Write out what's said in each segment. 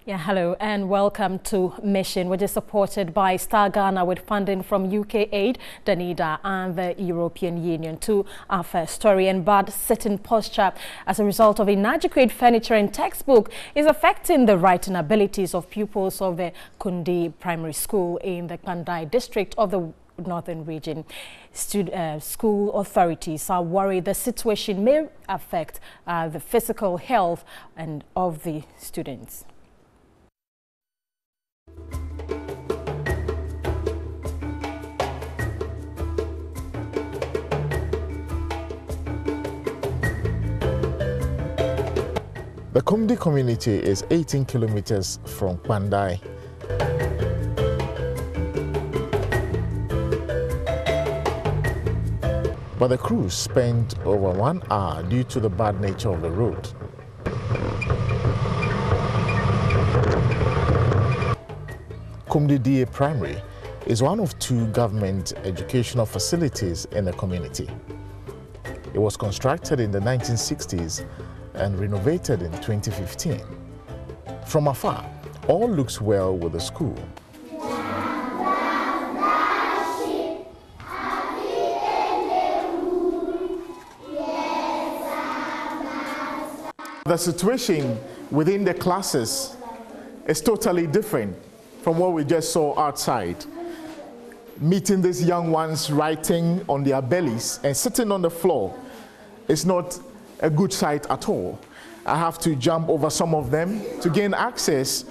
Yeah, hello and welcome to Mission, which is supported by Star Ghana with funding from UK Aid, Danida and the European Union. To our first story, and bad sitting posture as a result of inadequate furniture and textbook is affecting the writing abilities of pupils of the Kundi Primary School in the Pandai district of the Northern Region. School authorities are worried the situation may affect the physical health and of the students. The Kumdi community is 18 kilometers from Pandai. But the crew spent over 1 hour due to the bad nature of the road. Kumdi DA Primary is one of 2 government educational facilities in the community. It was constructed in the 1960s and renovated in 2015. From afar, all looks well with the school. The situation within the classes is totally different from what we just saw outside. Meeting these young ones writing on their bellies and sitting on the floor is not a good sight at all. I have to jump over some of them to gain access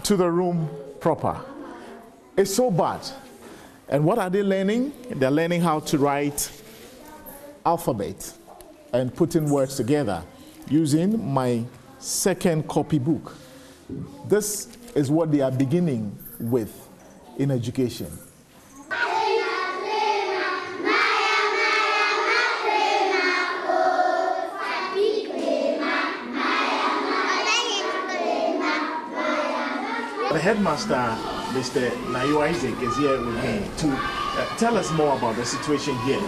to the room proper. It's so bad. And what are they learning? They're learning how to write alphabet and putting words together using my second copybook. This is what they are beginning with in education. The headmaster, Mr. Nayo Isaac, is here with me to tell us more about the situation here.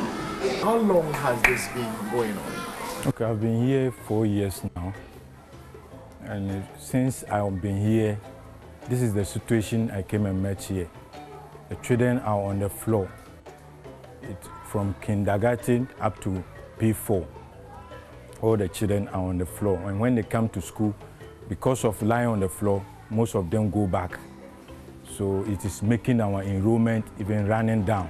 How long has this been going on? Okay, I've been here 4 years now. And since I've been here, this is the situation I came and met here. The children are on the floor. It's from kindergarten up to P4. All the children are on the floor. And when they come to school, because of lying on the floor, most of them go back. So it is making our enrollment even running down.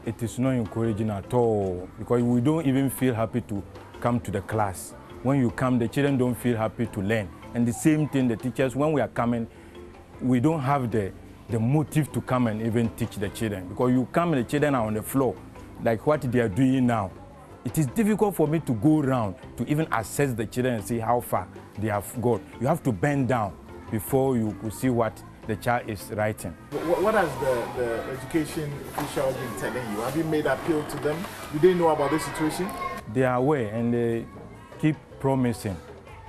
It is not encouraging at all because we don't even feel happy to come to the class. When you come, the children don't feel happy to learn. And the same thing, the teachers, when we are coming, we don't have the motive to come and even teach the children. Because you come and the children are on the floor, like what they are doing now. It is difficult for me to go around to even assess the children and see how far they have got. You have to bend down before you could see what the child is writing. What has the education official been telling you? Have you made appeal to them? Do they know about this situation? They are aware and they keep promising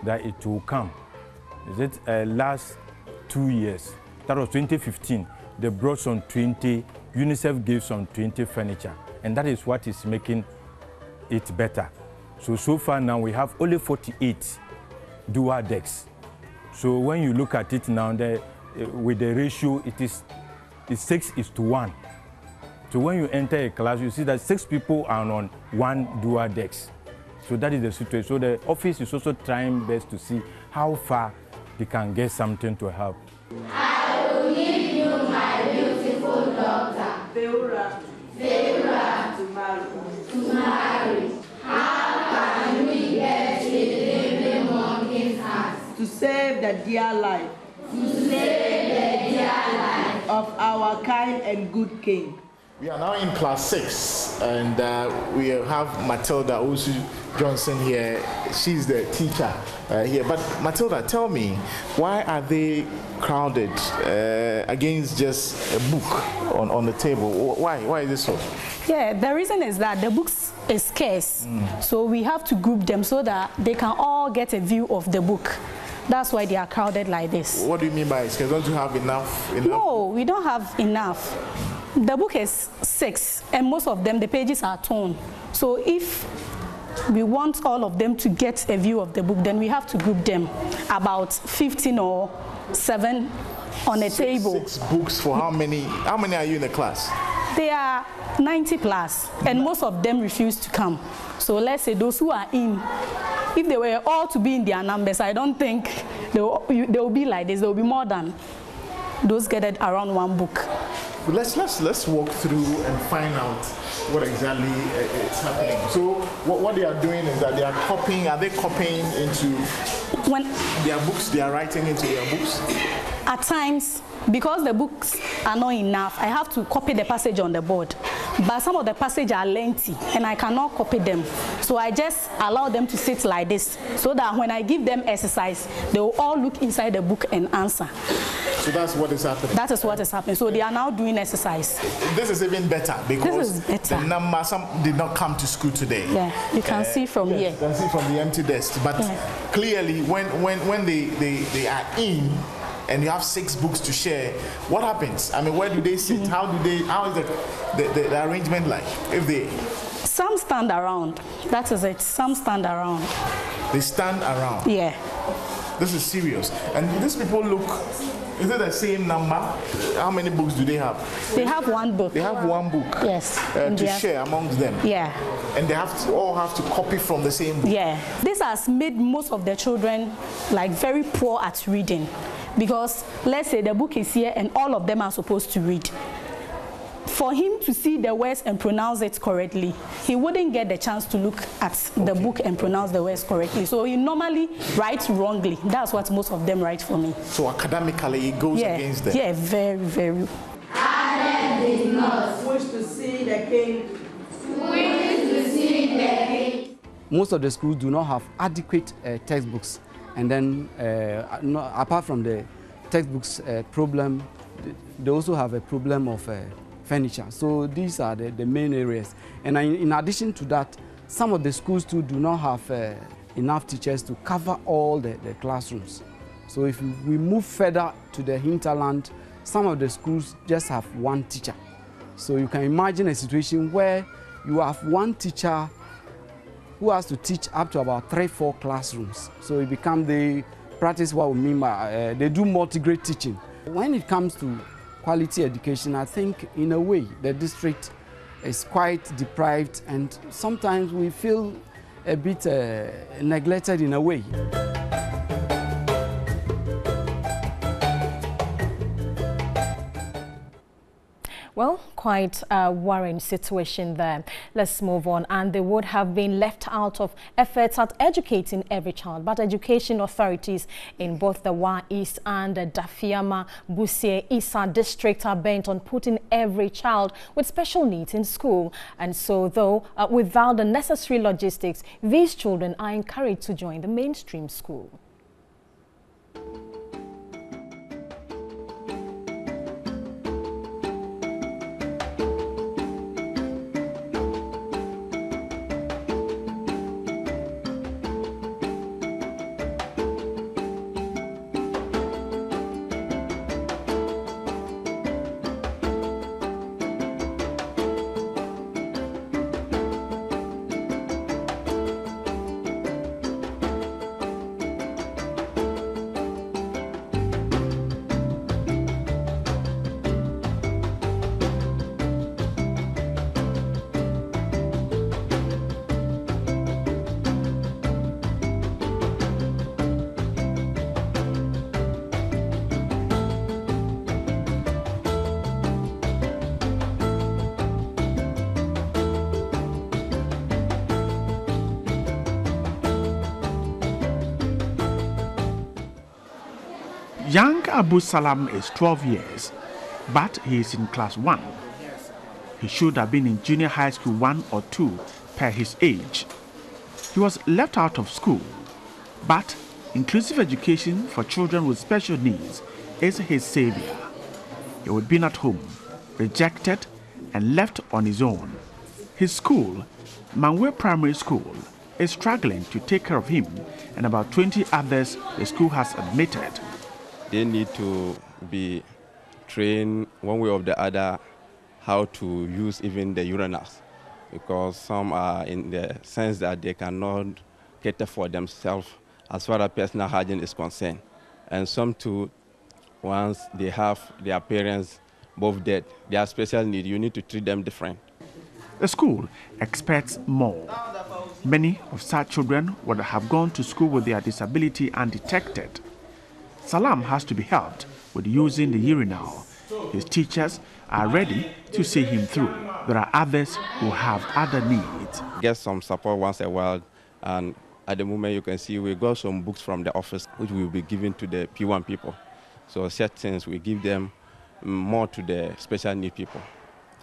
that it will come. Is it last 2 years? That was 2015. They brought some 20, UNICEF gave some 20 furniture. And that is what is making it better. So far now we have only 48 dual decks. So when you look at it now, with the ratio, it's 6:1. So when you enter a class, you see that 6 people are on 1 dual decks. So that is the situation. So the office is also trying best to see how far they can get something to help. I will give you my beautiful daughter, Deura, to marry. How can we get a living monkey's hands? To save the dear life. Of our kind and good king. We are now in class 6 and we have Matilda Osu Johnson here. She's the teacher here. But Matilda, tell me, why are they crowded against just a book on the table? Why is this so? Yeah, the reason is that the books is scarce. So we have to group them so that they can all get a view of the book. That's why they are crowded like this. What do you mean by scarce? Don't you have enough? No, we don't have enough. The book is 6 and most of them, the pages are torn. So if we want all of them to get a view of the book, then we have to group them about 15 or 7 on a table. 6 books for how many? How many are you in the class? They are 90 plus, and most of them refuse to come. So let's say those who are in, if they were all to be in their numbers, I don't think they will be like this. There will be more than those gathered around one book. Let's walk through and find out what exactly is happening. So what they are doing is that they are copying. Are they copying into their books? They are writing into their books? At times, because the books are not enough, I have to copy the passage on the board. But some of the passages are lengthy and I cannot copy them. So I just allow them to sit like this so that when I give them exercise, they will all look inside the book and answer. So that's what is happening? That is what is happening. So they are now doing exercise. This is even better because the number, some did not come to school today. Yeah, you can see from here. You can see from the empty desk. But clearly when they are in, and you have 6 books to share, what happens? I mean, where do they sit? How is the arrangement like? Some stand around. That is it. Some stand around. They stand around? Yeah. This is serious. And these people look, is it the same number? How many books do they have? They have 1 book. They have 1 book? Yes. To share amongst them? Yeah. And they all have to copy from the same book? Yeah. This has made most of the children like very poor at reading. Because let's say the book is here and all of them are supposed to read. For him to see the words and pronounce it correctly, he wouldn't get the chance to look at the book and pronounce the words correctly. So he normally writes wrongly. That's what most of them write for me. So academically it goes against them? Yeah, very, very. I did not wish to see the king. Wish to see the king. Most of the schools do not have adequate textbooks. And then, apart from the textbooks problem, they also have a problem of furniture. So these are the main areas. And in addition to that, some of the schools too do not have enough teachers to cover all the classrooms. So if we move further to the hinterland, some of the schools just have 1 teacher. So you can imagine a situation where you have 1 teacher who has to teach up to about 3-4 classrooms. So they practice what we mean by, they do multi-grade teaching. When it comes to quality education, I think in a way the district is quite deprived and sometimes we feel a bit neglected in a way. Well, quite a worrying situation there. Let's move on. And they would have been left out of efforts at educating every child. But education authorities in both the Wa East and the Dafiama, Busie, Isa district are bent on putting every child with special needs in school. And so, though, without the necessary logistics, these children are encouraged to join the mainstream school. Young Abu Salam is 12 years, but he is in class 1. He should have been in junior high school 1 or 2 per his age. He was left out of school, but inclusive education for children with special needs is his savior. He would be at home, rejected and left on his own. His school, Manwe Primary School, is struggling to take care of him and about 20 others the school has admitted. They need to be trained one way or the other how to use even the urinals. because some are in the sense that they cannot cater for themselves as far as personal hygiene is concerned. And some too, once they have their parents both dead, they have special need, you need to treat them different. The school expects more. Many of such children would have gone to school with their disability undetected. Salam has to be helped with using the urinal. His teachers are ready to see him through. There are others who have other needs. Get some support once in a while, and at the moment you can see we got some books from the office which will be given to the P1 people. So certain things we give them more to the special need people.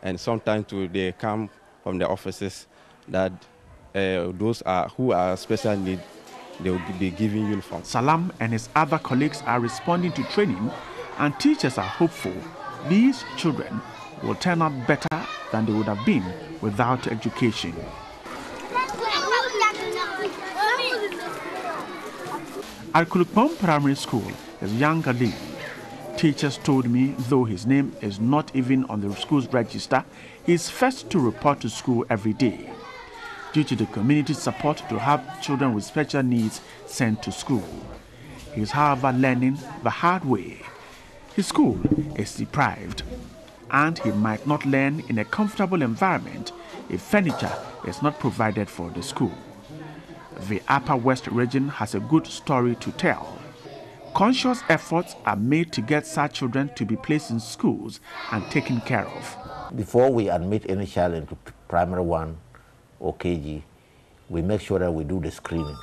And sometimes too, they come from the offices that those who are special need, they will be given uniforms. Salam and his other colleagues are responding to training, and teachers are hopeful these children will turn out better than they would have been without education. At Kulukpong Primary School is young Ali. Teachers told me though his name is not even on the school's register, he is first to report to school every day. Due to the community's support to have children with special needs sent to school. He is, however, learning the hard way. His school is deprived, and he might not learn in a comfortable environment if furniture is not provided for the school. The Upper West region has a good story to tell. Conscious efforts are made to get such children to be placed in schools and taken care of. Before we admit any child into primary 1 or KG, we make sure that we do the screening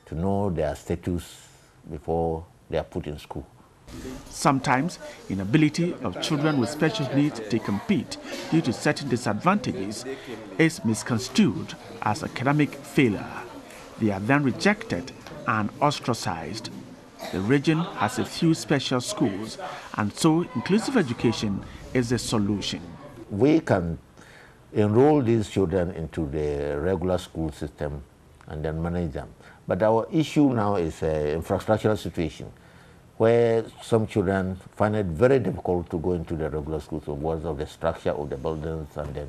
to know their status before they are put in school. Sometimes, inability of children with special needs to compete due to certain disadvantages is misconstrued as academic failure. They are then rejected and ostracized. The region has a few special schools, and so inclusive education is the solution. We can enroll these children into the regular school system and then manage them. But our issue now is an infrastructural situation where some children find it very difficult to go into the regular schools because of the structure of the buildings and then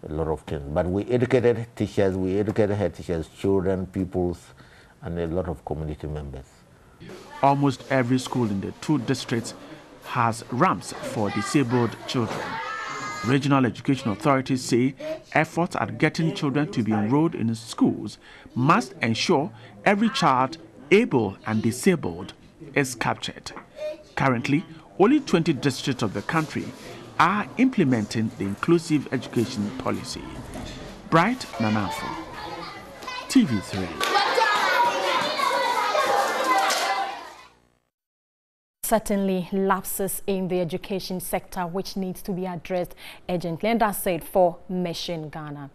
a lot of things. But we educated teachers, we educated head teachers, children, pupils, and a lot of community members. Almost every school in the 2 districts has ramps for disabled children. Regional education authorities say efforts at getting children to be enrolled in schools must ensure every child, able and disabled, is captured. Currently, only 20 districts of the country are implementing the inclusive education policy. Bright Nanafo, TV3. Certainly lapses in the education sector which needs to be addressed urgently, and that's it for Mission Ghana.